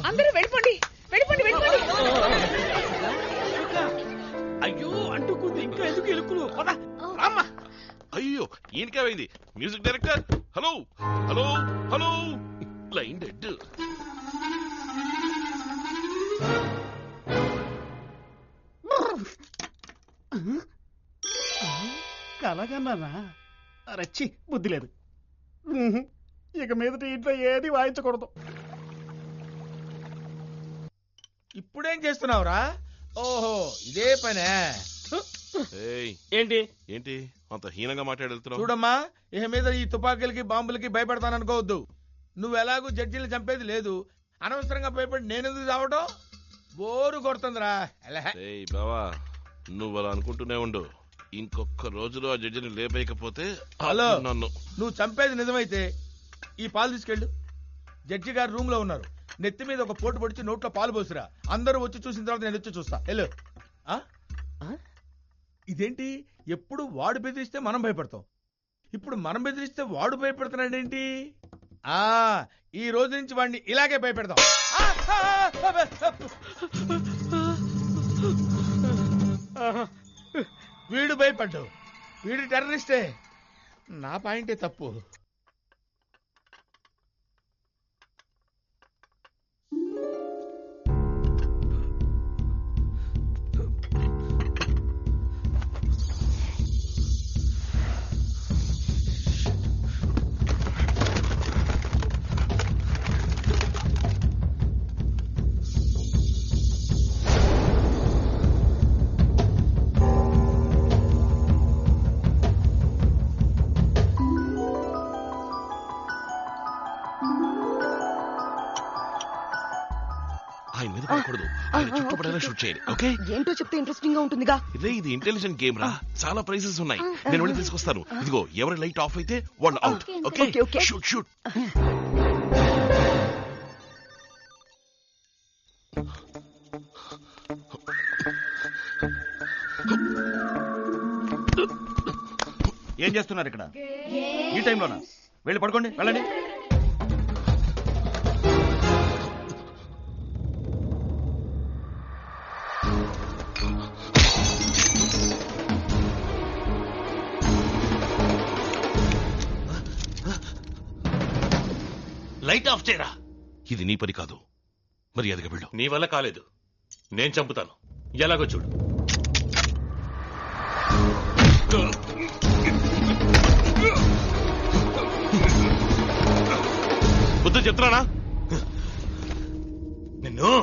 అందరూ వెళ్ళిపోండి వెళ్ళిపోండి వెళ్ళిపోండి. అయ్యో అంటుకుంది ఇంకా ఎందుకు ఎలుకులు పద రామ్మా. అయ్యో ఈయనకేమైంది? Music director hello hello hello line dead. కలగన్నానా? రచ్చి బుద్ధి లేదు. ఇక మీదట ఇంట్లో ఏది వాయించకూడదు. ఇప్పుడేం చేస్తున్నావురా? ఓహో ఇదే పనే. ఏంటి ఏంటి అంత హీనంగా మాట్లాడుతున్నావు? చూడమ్మా, ఇక మీద ఈ తుపాకీలకి బాంబులకి భయపడతాననుకోవద్దు. నువ్వు ఎలాగూ జడ్జీలు చంపేది లేదు. అనవసరంగా భయపడి నేనెందుకు చావటం? బోరు కొడుతుందిరా. బావా నువ్వు అలా అనుకుంటూనే ఉండు. ఇంకొక రోజులో ఆ జడ్జిని లేపేయకపోతే హలో నన్ను నువ్వు చంపేది నిజమైతే ఈ పాలు తీసుకెళ్ళు. జడ్జి గారు రూమ్ లో ఉన్నారు. నెత్తి మీద ఒక పోటు పొడిచి నోట్లో పాలు పోసిరా. అందరూ వచ్చి చూసిన తర్వాత నేను వచ్చి చూస్తా. వెళ్ళు. ఇదేంటి ఎప్పుడు వాడు బెదిరిస్తే మనం భయపడతాం, ఇప్పుడు మనం బెదిరిస్తే వాడు భయపడుతున్నాడేంటి? ఈ రోజు నుంచి వాడిని ఇలాగే భయపెడతాం. వీడు భయపడ్డు, వీడు టెర్రరిస్టే. నా పాయింటే తప్పు. ఆయన మీద పడకూడదు, ఆయన చుట్టుపడేలా షూట్ చేయాలి. ఓకే ఏంటో చెప్తే ఇంట్రెస్టింగ్ గా ఉంటుందిగా. ఇదే ఇది ఇంటెలిజెంట్ గేమ్ రా. చాలా ప్రైజెస్ ఉన్నాయి. నేను వెళ్ళి తీసుకొస్తాను. ఇదిగో ఎవరి లైట్ ఆఫ్ అయితే వాళ్ళు అవుట్. Okay shoot shoot. ఏం చేస్తున్నారు ఇక్కడ ఈ టైంలోనా? వెళ్ళి పడుకోండి, వెళ్ళండి. లైట్ ఆఫ్ చేయరా. ఇది నీ పని కాదు, మర్యాదగా వెళ్ళు. నీ వల్ల కాలేదు, నేను చంపుతాను. ఎలాగో చూడు. బుద్ధి చెప్తున్నానా నిన్ను?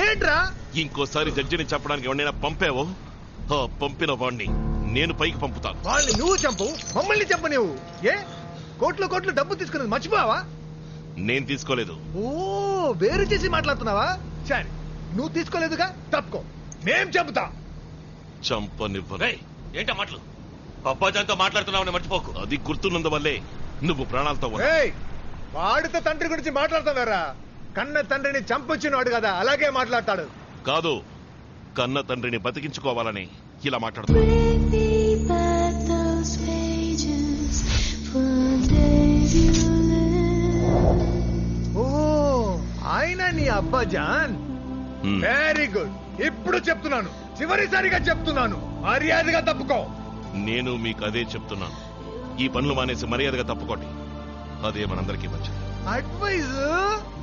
ఏంట్రా? ఇంకోసారి జడ్జిని చెప్పడానికి ఎవరైనా పంపావో పంపిన వాడిని నేను పైకి పంపుతాను. వాళ్ళని నువ్వు చంపు, మమ్మల్ని చంపు. నువ్వు ఏ కోట్లు డబ్బు తీసుకున్నది మర్చిపోవా? నేను తీసుకోలేదు. ఓ వేరు చేసి మాట్లాడుతున్నావా? సరే నువ్వు తీసుకోలేదుగా, తప్పుకో. మేం చెబుతా. చంపనివ్వను. ఏంటా మాటలు? అబ్బాజాన్తో మాట్లాడుతున్నావు, మర్చిపోకు. అది గుర్తున్నందువల్లే నువ్వు ప్రాణాలతో వాడితో తండ్రి గురించి మాట్లాడతావారా? కన్న తండ్రిని చంపొచ్చినాడు కదా, అలాగే మాట్లాడతాడు. కాదు, కన్న తండ్రిని బతికించుకోవాలని ఇలా మాట్లాడుతున్నాడు. ఓ, ఆయన నీ అబ్బా జాన్. హ్మ్. Very good. ఇప్పుడు చెప్తున్నాను, చివరిసారిగా చెప్తున్నాను, మర్యాదగా తప్పుకో. నేను మీకు అదే చెప్తున్నాను. ఈ పనులు మానేసి మర్యాదగా తప్పుకోండి. అదే మనందరికీ మంచిది. అడ్వైజ్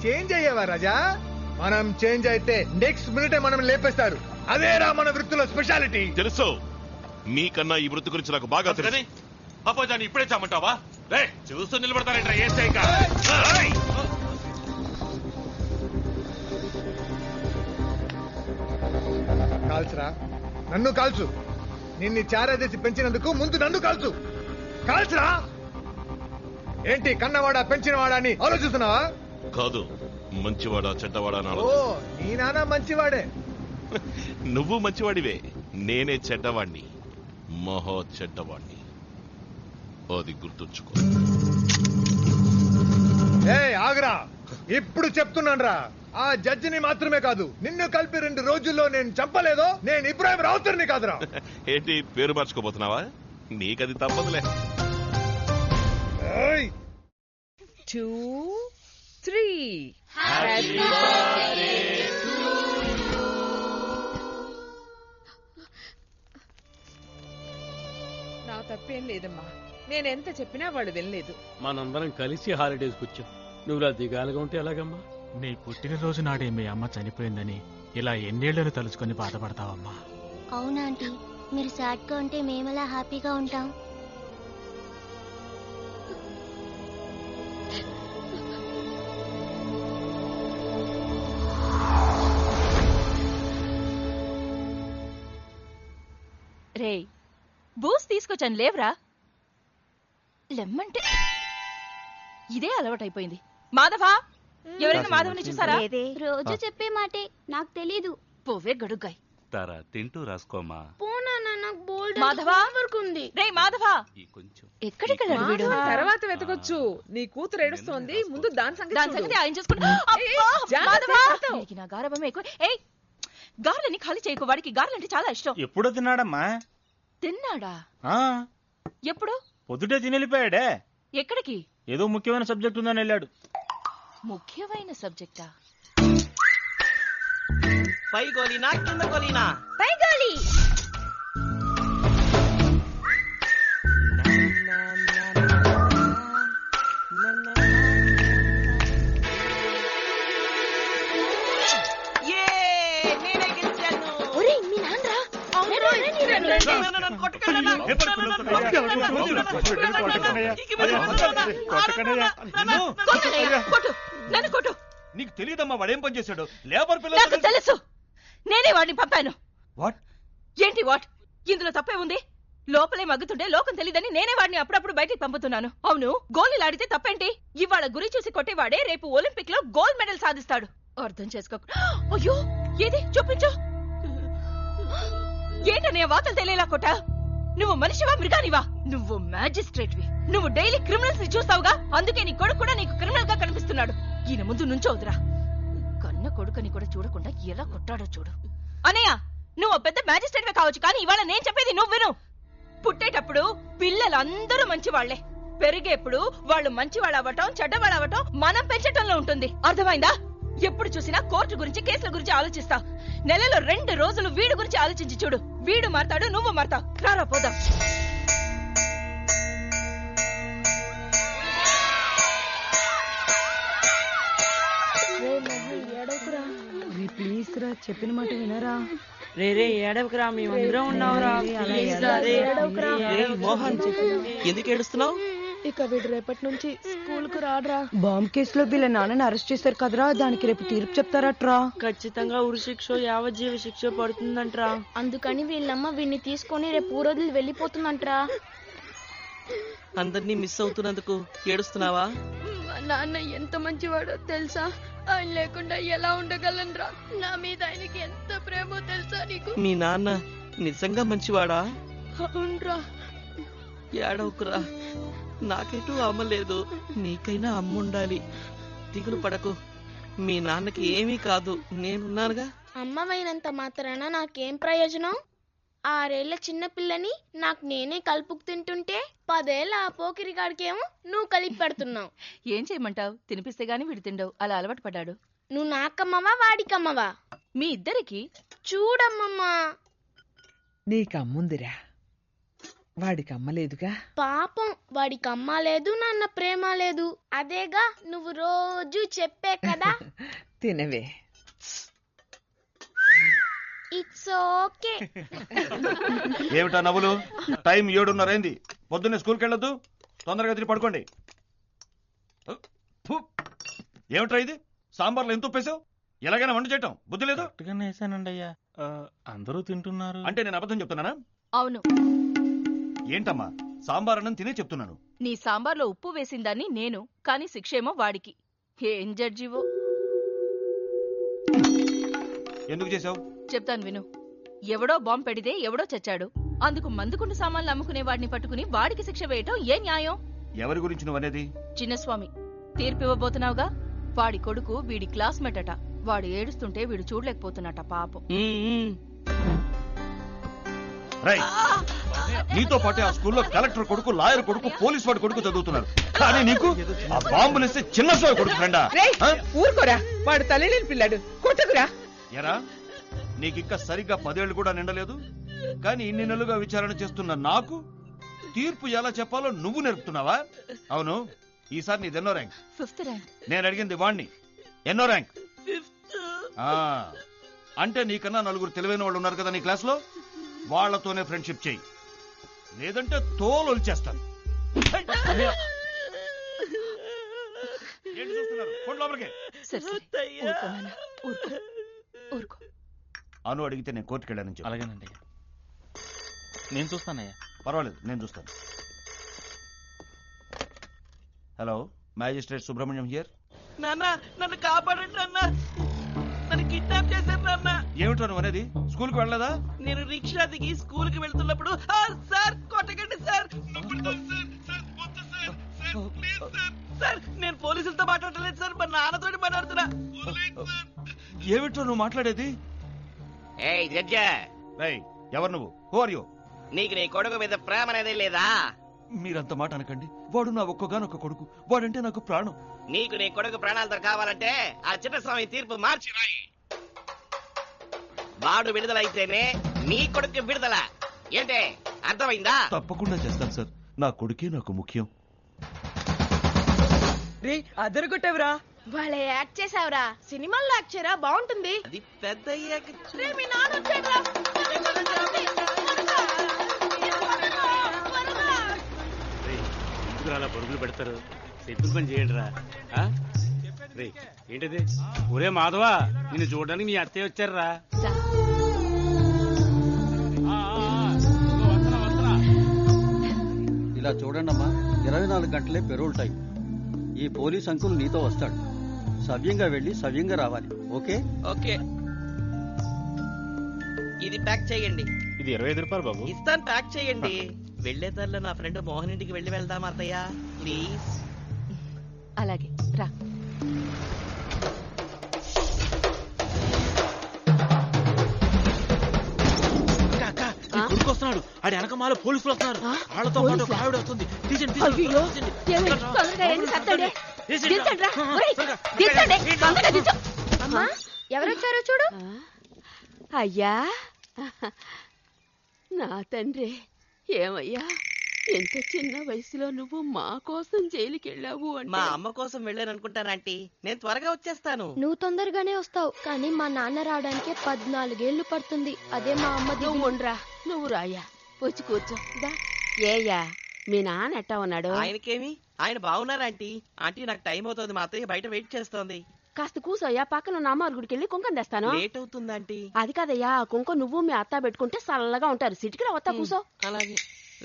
చేంజ్ అయ్యావా రాజా? మనం చేంజ్ అయితే నెక్స్ట్ మినిటే మనం లేపేస్తారు. అదేరా మన వృత్తిలో స్పెషాలిటీ. తెలుసు, మీకన్నా ఈ వృత్తి గురించి నాకు బాగా తెలుసు. అప్పాజాన్ని ఇప్పుడే చామంటావా? రే, చూస్తూ నిలబడతారంట. ఏసై కాల్చురా, నన్ను కాల్చు. నిన్ను చారాదేసి పెంచినందుకు ముందు నన్ను కాల్చు. కాల్చురా. ఏంటి కన్నవాడా పెంచినవాడా అని ఆలోచిస్తున్నావా? కాదు, మంచివాడా చెడ్డవాడా అని ఓ, నీ నాన్న మంచివాడే. నువ్వు మంచివాడివే, నేనే చెడ్డవాణ్ణి, మహా చెడ్డవాణ్ణి. అది గుర్తుంచుకో. ఏ ఆగరా, ఇప్పుడు చెప్తున్నాను రా. ఆ జడ్జిని మాత్రమే కాదు, నిన్ను కలిపి 2 రోజుల్లో నేను చంపలేదో నేను ఇబ్రాహిం రావుతర్ని కాదురా. ఏంటి పేరు మార్చుకోబోతున్నావా? నీకది తప్పదులే. 2, 3. నా తప్పేం లేదమ్మా, నేనెంత చెప్పినా వాడు వినలేదు. మనందరం కలిసి హాలిడేస్కి వచ్చాం. నువ్వులా దిగాలుగా ఉంటే ఎలాగమ్మా? నీ పుట్టినరోజు నాడే మీ అమ్మ చనిపోయిందని ఇలా ఎన్నేళ్లను తలుచుకొని బాధపడతావమ్మా? అవునా ఆంటీ, మీరు సాడ్ గా ఉంటే మేమలా హ్యాపీగా ఉంటాం. రే, బూస్ తీసుకొచ్చాను లేవరా. లెమ్మంటే ఇదే అలవాటైపోయింది. మాధవా, ఎవరైనా మాధవని చూసారా? రోజు చెప్పే మాటే, నాకు తెలీదు. పోవే గడుగ్గాయ్. తారా, తింటూ రాసుకోమా. మాధవా, రే మాధవా, ఎక్కడికెళ్ళాడు వీడు? తర్వాత వెతకొచ్చు. నీ కూతురు ఏడుస్తోంది, ముందు దాని సంగతి ఆయన చూసుకుంటా. నా గారభమే ఎక్కువ. ఏయ్, గార్లని ఖాళీ చేయకు. వాడికి గార్లంటే చాలా ఇష్టం. ఎప్పుడో తిన్నాడమ్మా? తిన్నాడా? ఎప్పుడు? పొద్దుటే తిని వెళ్ళిపోయాడే. ఎక్కడికి? ఏదో ముఖ్యమైన సబ్జెక్ట్ ఉందని వెళ్ళాడు. ముఖ్యమైన సబ్జెక్టా? పై గోలీనా కింద గోలీనా? పై గోలీ. నీకు తెలియదమ్మా వాడేం పని చేశాడు? లేబర్ పిల్లలు. నాకు తెలుసు, నేనే వాడిని పంపాను. వాట్? ఏంటి వాట్? ఇందులో తప్పే ఉంది. లోపలే మగ్గుతుంటే లోకం తెలియదని నేనే వాడిని అప్పుడప్పుడు బయటికి పంపుతున్నాను. అవును, గోళీలాడితే తప్పేంటి? ఇవాళ గురి చూసి కొట్టేవాడే రేపు ఒలింపిక్ లో గోల్డ్ మెడల్ సాధిస్తాడు. అర్థం చేసుకో. అయ్యో, ఏది చూపించు. ఏంటనే వాతలు తెలియలా కొట్టా? నువ్వు మనిషివా మృగానివా? నువ్వు మ్యాజిస్ట్రేట్వి. నువ్వు డైలీ క్రిమినల్స్ ని చూస్తావుగా, అందుకే నీ కొడుకు కూడా నీకు క్రిమినల్ గా కనిపిస్తున్నాడు. ఈయన ముందు నుంచోదురా. కన్న కొడుకుని కూడా చూడకుండా ఎలా కొట్టాడో చూడు. అనయ్య, నువ్వు పెద్ద మ్యాజిస్ట్రేట్వే కావచ్చు, కానీ ఇవాళ నేను చెప్పేది నువ్వు విను. పుట్టేటప్పుడు పిల్లలందరూ మంచివాళ్లే, పెరిగేప్పుడు వాళ్ళు మంచివాళ్ళు అవ్వటం చెడ్డవాళ్ళు అవ్వటం మనం పెంచటంలో ఉంటుంది. అర్థమైందా? ఎప్పుడు చూసినా కోర్టు గురించి కేసుల గురించి ఆలోచిస్తావు. నెలలో 2 రోజులు వీడి గురించి ఆలోచించి చూడు. వీడు మారతాడు, నువ్వు మారతావు. రారా పోదాం. ప్లీజ్ రా, చెప్పిన మాట వినరా. రే ఏడవకురా, మేమందరం ఉన్నావురా. మోహన్, ఎందుకు ఏడుస్తున్నావు? ఇక వీడు రేపటి నుంచి స్కూల్ కు రాడ్రా. బాంబ్ కేసులో వీళ్ళ నాన్నని అరెస్ట్ చేశారు కదరా, దానికి రేపు తీర్పు చెప్తారట్రా. ఖచ్చితంగా ఉరి శిక్ష, యావజ్జీవ శిక్ష పడుతుందంట్రా. అందుకని వీళ్ళమ్మ వీడిని తీసుకొని రేపు ఊరోజులు వెళ్ళిపోతుందంట్రా. అందరినీ మిస్ అవుతున్నందుకు ఏడుస్తున్నావా? మా నాన్న ఎంత మంచివాడో తెలుసా? ఆయన లేకుండా ఎలా ఉండగలనరా? నా మీద ఆయనకి ఎంత ప్రేమో తెలుసా నీకు? మీ నాన్న నిజంగా మంచివాడా? అవునరా. ఏడవకురా, నాకెటూ అమ్మ లేదు, నీకైనా అమ్మ ఉండాలి. దిగులు పడకు, మీ నాన్నకి ఏమీ కాదు, నేనున్నానుగా. అమ్మవైనంత మాత్రాన నాకేం ప్రయోజనం? 6 ఏళ్ల చిన్న పిల్లని నాకు నేనే కలుపుకు తింటుంటే 10 ఏళ్ల ఆ పోకిరిగాడికేమో నువ్వు కలిపి పెడుతున్నావు. ఏం చేయమంటావు? తినిపిస్తే గాని వీడు తిండవు, అలా అలవాటు పడ్డాడు. నువ్వు నాకమ్మవా వాడికమ్మవా? మీ ఇద్దరికి. చూడమ్మమ్మా, నీకమ్ముందిరా, వాడికి అమ్మలేదుగా. పాపం వాడికి అమ్మ లేదు, నాన్న ప్రేమ లేదు. అదేగా నువ్వు రోజు చెప్పే కదా. తినవే. It's okay. ఏమిటా నవ్వులు? టైం 7:30 అయింది. పొద్దున్నే స్కూల్కి వెళ్ళొద్దు, తొందరగా తిరిగి పడుకోండి. ఏమిట్రా ఇది? సాంబార్లో ఎంత ఉప్పేసావు? ఎలాగైనా వంట చేయటం బుద్ధి లేదు. వేసానండి అయ్యా, అందరూ తింటున్నారు. అంటే నేను అబద్ధం చెప్తున్నానా? అవును. ఏంటమ్మా, సాంబార్ అన్నం తినే చెప్తున్నాను. నీ సాంబార్లో ఉప్పు వేసిందాన్ని నేను, కానీ శిక్షేమో వాడికి. ఏం జడ్జివో. ఎందుకు చేసావు? చెప్తాను విను. ఎవడో బాంబు పెడితే ఎవడో చచ్చాడు. అందుకు మందుకుండు సామాన్లు అమ్ముకునే వాడిని పట్టుకుని వాడికి శిక్ష వేయటం ఏ న్యాయం? ఎవరి గురించి నువ్వనేది? చిన్నస్వామి. తీర్పివ్వబోతున్నావుగా. వాడి కొడుకు వీడి క్లాస్మేట్ అట. వాడు ఏడుస్తుంటే వీడు చూడలేకపోతున్నట పాపం. నీతో పాటే ఆ స్కూల్లో కలెక్టర్ కొడుకు, లాయర్ కొడుకు, పోలీస్ వాడి కొడుకు చదువుతున్నారు. కానీ నీకు ఆ బాంబులేస్తే చిన్న సోయ కొడుకు ఫ్రెండా? ఊరుకోరా, వాడు తల్లిలేని పిల్లాడు, కొట్టకురా. ఎరా, నీకింకా సరిగ్గా 10 ఏళ్లు కూడా నిండలేదు. కానీ ఇన్ని నెలలుగా విచారణ చేస్తున్న నాకు తీర్పు ఎలా చెప్పాలో నువ్వు నేర్పుతున్నావా? అవును, ఈసారి నీది ఎన్నో ర్యాంక్? 5th rank. నేను అడిగింది వాణ్ణి. ఎన్నో ర్యాంక్? 5th. అంటే నీకన్నా 4 తెలివైన వాళ్ళు ఉన్నారు కదా నీ క్లాస్ లో, వాళ్లతోనే ఫ్రెండ్షిప్ చెయ్యి, లేదంటే తోలు వచ్చేస్తాను. ఏంటి చూస్తున్నారు? ఫోన్ లోపలికి. అను అడిగితే నేను కోర్టుకు వెళ్ళానని చెప్పి. అలాగేనండి, నేను చూస్తానయ్యా. పర్వాలేదు, నేను చూస్తాను. Hello, magistrate Subrahmanyam here. నాన్న, నన్ను కాపాడండి నాన్న. నన్ను కిడ్నాప్ చేశారు నాన్న. ఏమిటో నువ్వు అనేది? స్కూల్ కి వెళ్ళలేదా? నేను రిక్షా దిగి స్కూల్ కి వెళ్తున్నప్పుడు సార్ కొట్టకండి సార్. సార్, నేను పోలీసులతో మాట్లాడలేదు సార్, మా నాన్నతో మాట్లాడుతున్నా. ఏమిటో నువ్వు మాట్లాడేది? ఏయ్ జడ్జా, ఎవరు నువ్వు? Who are you? నీకు నీ కొడుకు మీద ప్రేమ అనేది లేదా? మీరంత మాట అనకండి. వాడు నా ఒక్కగానొక్క కొడుకు. వాడంటే నాకు ప్రాణం. నీకు నీ కొడుకు ప్రాణాలతో కావాలంటే ఆ చిన్నస్వామి తీర్పు మార్చి రాయి. వాడు విడుదలైతేనే నీ కొడుకు విడుదల. ఏంటే, అర్థమైందా? తప్పకుండా చేస్తాను సార్. నా కొడుకే నాకు ముఖ్యం. రే, అదరగొట్టేవరా. వాళ్ళే యాక్ట్ చేసావురా. సినిమాల్లో యాక్ట్ చేయరా, బాగుంటుంది. అది పెద్ద మీ నాన్న వచ్చాడురా. అలా పరుగులు పెడతారు. సెట్టింగ్ పని చేయండి రా. రే, ఏంటిది? ఒరే మాధవా, నిన్ను చూడడానికి మీ అత్తయ్య వచ్చారా? ఇలా చూడండమ్మా, 24 గంటలే పెరోల్ టైం. ఈ పోలీస్ అంకుల్ నీతో వస్తాడు. సవ్యంగా వెళ్ళి సవ్యంగా రావాలి. ఓకే? ఓకే. ఇది ప్యాక్ చేయండి. ఇది 25 రూపాయలు బాబు. ఇస్తాను, ప్యాక్ చేయండి. వెళ్లేదారిలో నా ఫ్రెండ్ మోహన్ ఇంటికి వెళ్ళి వెళ్దాం అత్తయ్య, ప్లీజ్. అలాగే రా. వస్తున్నాడు. ఆడి వెనకమాల పోలీసులు వస్తున్నారు. వాళ్ళతో పాటు ఒక ఆవిడ వస్తుంది. అమ్మా, ఎవరొచ్చారో చూడు. అయ్యా, నా తండ్రి. ఏమయ్యా, ఎంత చిన్న వయసులో నువ్వు మా కోసం జైలుకి వెళ్ళావు అంటే. మా అమ్మ కోసం వెళ్ళాను అనుకుంటానంటీ. నేను త్వరగా వచ్చేస్తాను. నువ్వు తొందరగానే వస్తావు, కానీ మా నాన్న రావడానికి 14 ఏళ్లు పడుతుంది. అదే మా అమ్మ. నువ్వు ఉండరా, నువ్వు రాయా, వచ్చి కూర్చో. ఏయ్యా, మీ నాన్న ఎట్టా ఉన్నాడు? ఆయనకేమి, ఆయన బాగున్నారా ఆంటీ? ఆంటీ, నాకు టైం అవుతుంది. మా అత్తయ్య బయట వెయిట్ చేస్తోంది. కాస్త కూసోయ్యా, పక్కన ఉన్న అమ్మవారి గుడికి వెళ్ళి కుంకం తెస్తాను. లేట్ అవుతుంది ఆంటీ. అది కాదయ్యా, కుంకం నువ్వు మీ అత్త పెట్టుకుంటే చల్లగా ఉంటారు. సిటికి వస్తా, కూసో. అలాగే.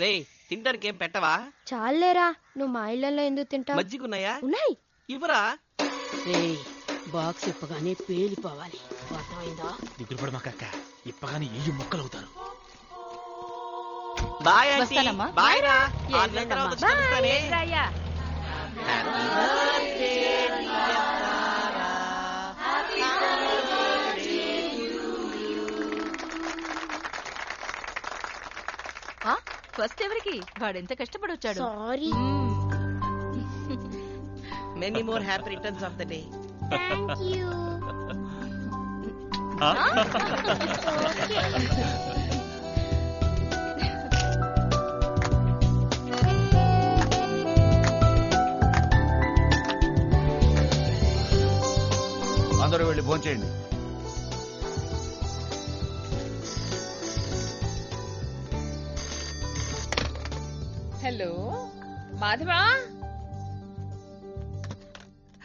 రే, తింటానికి ఏం పెట్టవా? చాలేరా, నువ్వు మా ఇళ్లలో ఎందుకు తింటావు? మజ్జిగున్నాయా? ఉన్నాయి. ఇవ్వరా? బాక్స్ ఇప్పగానే పేలిపోవాలి, అర్థమైందా? దిగులుపడి మా కక్క, ఇప్పగానే ఏ మొక్కలు అవుతారు. Bye aunty. బాయ్ రా. ఫస్ట్ ఎవరికి? వాడెంత కష్టపడొచ్చాడు. Sorry. Many more happy returns of the day. Thank you. అందరూ వెళ్ళి భోంచేయండి. హలో మాధవా.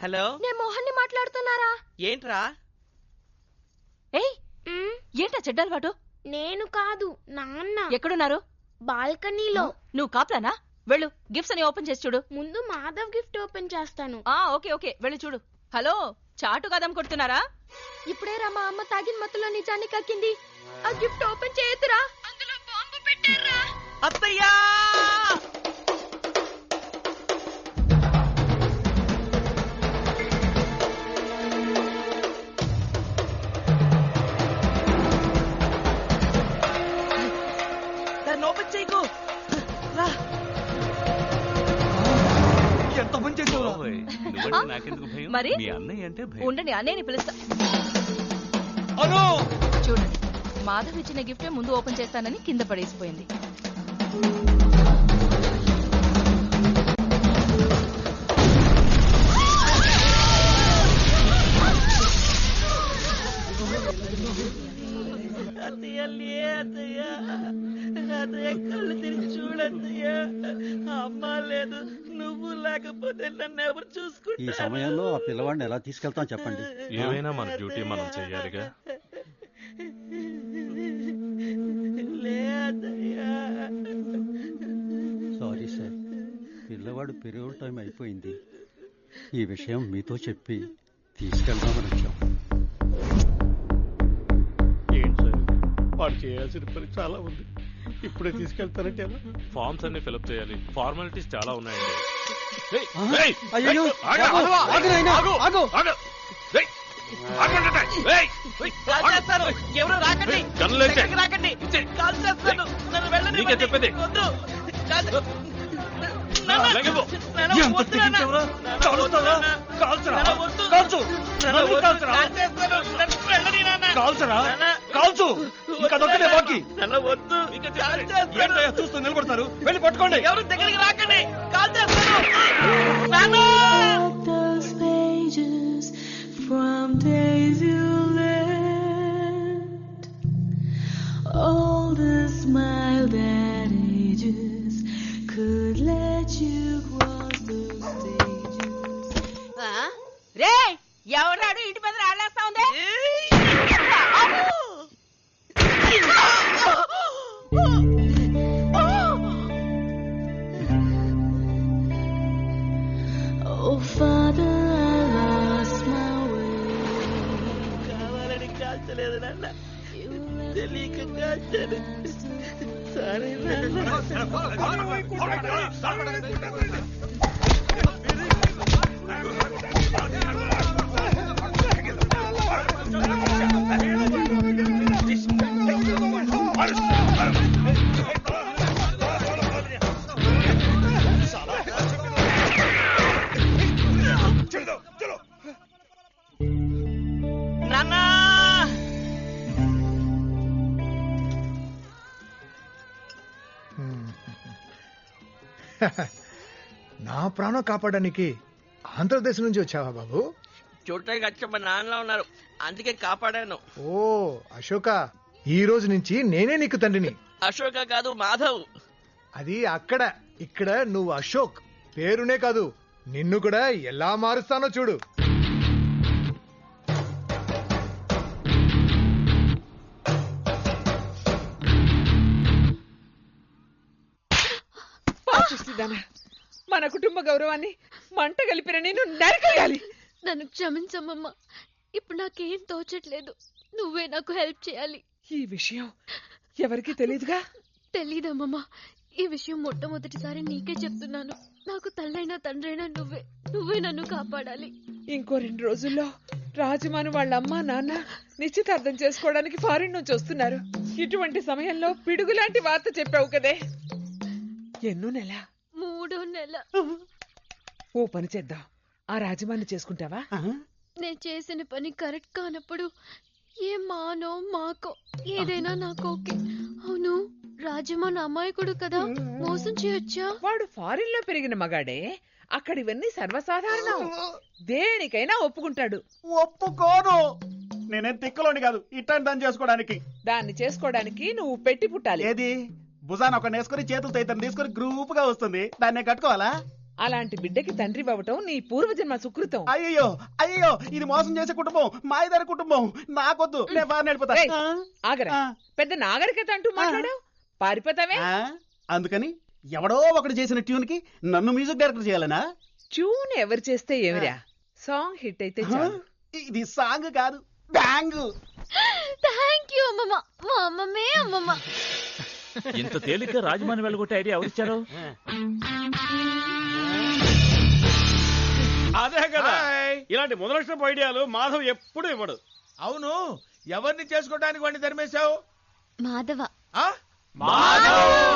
హలో, నేను మోహన్ని మాట్లాడుతున్నారా? ఏంట్రా? ఏయ్, ఏంటా చెడ్డలవాటు? నేను కాదు, నాన్న. ఎక్కడున్నారు? బాల్కనీలో. నువ్వు కాప్లానా? వెళ్ళు, గిఫ్ట్స్ అని ఓపెన్ చేసి చూడు. ముందు మాధవ్ గిఫ్ట్ ఓపెన్ చేస్తాను. ఓకే ఓకే, వెళ్ళి చూడు. హలో, చాటు కదం కొడుతున్నారా? ఇప్పుడే రా మా అమ్మ తాగిన మత్తులో నిజాన్ని కక్కింది. ఆ గిఫ్ట్ ఓపెన్ చేయొద్దురా, అందులో బాంబు పెట్టారా. అత్తయ్యా! దాన్ని ఓపెన్ చేయకు. రా. ఎంత పని చేసావు? నాకెందుకు భయం? మరి మీ అన్నయ్య అంటే భయం. ఉండండి, అన్నయ్యని పిలుస్తా. చూడండి, మాధవ్ ఇచ్చిన గిఫ్టే ముందు ఓపెన్ చేస్తానని కింద పడేసిపోయింది. అత్తయ్య లే అత్తయ్య, అత్తయ్య కళ్ళు తెరిచి చూడత్తయ్య. అమ్మ లేదు, నువ్వు లేకపోతే నన్ను ఎవరు ఈ చూసుకుంటారు? సమయంలో ఆ పిల్లవాడిని ఎలా తీసుకెళ్తాం చెప్పండి. ఏమైనా మన డ్యూటీ మనం చెయ్యాలిగా. లే అత్తయ్య. సారీ సార్, పిల్లవాడు పీరియడ్ టైం అయిపోయింది. ఈ విషయం మీతో చెప్పి తీసుకెళ్దామని వచ్చాం. ఏంటి సార్, వాడు చేయాల్సిన పని చాలా ఉంది. ఇప్పుడే తీసుకెళ్తారంటే ఎలా? ఫార్మ్స్ అన్ని ఫిలప్ చేయాలి, ఫార్మాలిటీస్ చాలా ఉన్నాయండి. అయ్యో, ఆగు నాయనా, ఆగు. కాల్ చేస్తాను, ఎవరు రాకండి, దగ్గరికి రాకండి. కాల్ చేస్తాను, నన్ను వెళ్ళనివ్వండి. నీకే చెప్పేది. వద్దు. నాన్న, నాన్న, వద్దు నాన్న. నాన్న, వద్దు నాన్న. నాన్న, వద్దు. నాన్న, వద్దు. కాల్ చేస్తాను, నన్ను వెళ్ళని నాన్న. కాల్చు. ఇంకా దొక్కనే బాకీ. నాన్న, వద్దు. కాల్ చేస్తాను. చూస్తూ నిలబడతారు, వెళ్ళి పట్టుకోండి. ఎవరు దగ్గరికి రాకండి, కాల్ చేస్తాను. నాన్న. From days you left, all the smile that ages could let you cross those stages. రే, ఎవరాడు ఇంటి మీద రాళ్ళేస్తా ఉంది? Oh Father, I lost my way. కావాలని కాల్చలేదు నాన్న, తెలియక కాల్చాను. సారీ నాన్న. నా ప్రాణం కాపాడడానికి ఆంధ్రప్రదేశ్ నుంచి వచ్చావా బాబు? చూడటానికి వచ్చి మా నాన్నలో ఉన్నారు, అందుకే కాపాడాను. ఓ అశోక, ఈ రోజు నుంచి నేనే నీకు తండ్రిని. అశోక కాదు, మాధవ్. అది అక్కడ, ఇక్కడ నువ్వు అశోక్. పేరునే కాదు, నిన్ను కూడా ఎలా మారుస్తానో చూడు. పాపిస్తుందానా, మన కుటుంబ గౌరవాన్ని మంట కలిపిన నేను నరకేయాలి. నన్ను క్షమించమ్మమ్మ, ఇప్పుడు నాకేం తోచట్లేదు. నువ్వే నాకు హెల్ప్ చేయాలి. ఈ విషయం ఎవరికి తెలీదుగా? తెలీదమ్మమ్మ, ఈ విషయం మొట్టమొదటిసారి నీకే చెప్తున్నాను. నాకు తల్లైనా తండ్రైనా నువ్వే నన్ను కాపాడాలి. ఇంకో 2 రోజుల్లో రాజమాను వాళ్ళ అమ్మ నాన్న నిశ్చితార్థం చేసుకోవడానికి ఫారిన్ నుంచి వస్తున్నారు. ఇటువంటి సమయంలో పిడుగులాంటి వార్త చెప్పావు కదే. ఎన్నో నెల? 3వ నెల. ఓ పని చేద్దాం, ఆ రాజమాన్ని చేసుకుంటావా? నేను చేసిన పని కరెక్ట్ కానప్పుడు ఏ మానో మాకో ఏదైనా నాకు ఓకే. అవును, రాజమాన్ అమాయకుడు కదా, మోసం చేయొచ్చా? వాడు ఫారిన్ లో పెరిగిన మగాడే, అక్కడ ఇవన్నీ సర్వసాధారణం. దేనికైనా ఒప్పుకుంటాడు. ఒప్పుకోను. నేనేం తిక్కలోని కాదు ఇట్లాంటి దాన్ని చేసుకోవడానికి. దాన్ని చేసుకోవడానికి నువ్వు పెట్టి పుట్టాలి. ఏది భుజాన ఒక నేసుకొని చేతులతో ఇతను తీసుకొని గ్రూప్ గా వస్తుంది, దాన్ని కట్టుకోవాలా? అలాంటి బిడ్డకి తండ్రి అవ్వటం నీ పూర్వజన్మ సుకృతం. అయ్యో అయ్యో, ఇది మోసం చేసే కుటుంబం, మాయదారి కుటుంబం, నాకొద్దు. నేను బాగా నడిపోతా. ఆగరా, పెద్ద నాగరికత అంటూ మాట్లాడావు, పారిపోతావే? అందుకని ఎవడో ఒకటి చేసిన ట్యూన్ కి నన్ను మ్యూజిక్ డైరెక్టర్ చేయాలనా? ట్యూన్ ఎవరు చేస్తే ఏమిరా, సాంగ్ హిట్ అయితే చాలు. ఇది సాంగ్ కాదు, బ్యాంగ్. థ్యాంక్ యూ అమ్మమ్మ. మా అమ్మమ్మే అమ్మమ్మ. ఇంత తేలిక రాజమాని వెళ్ళగొట్టే ఐడియా ఎవరిచ్చారు? అదే కదా, ఇలాంటి మొదలక్షణపు ఐడియాలు మాధవ్ ఎప్పుడు ఇవ్వడు. అవును, ఎవరిని చేసుకోవడానికి వాడిని తరిమేశావు? మాధవ. మాధవ్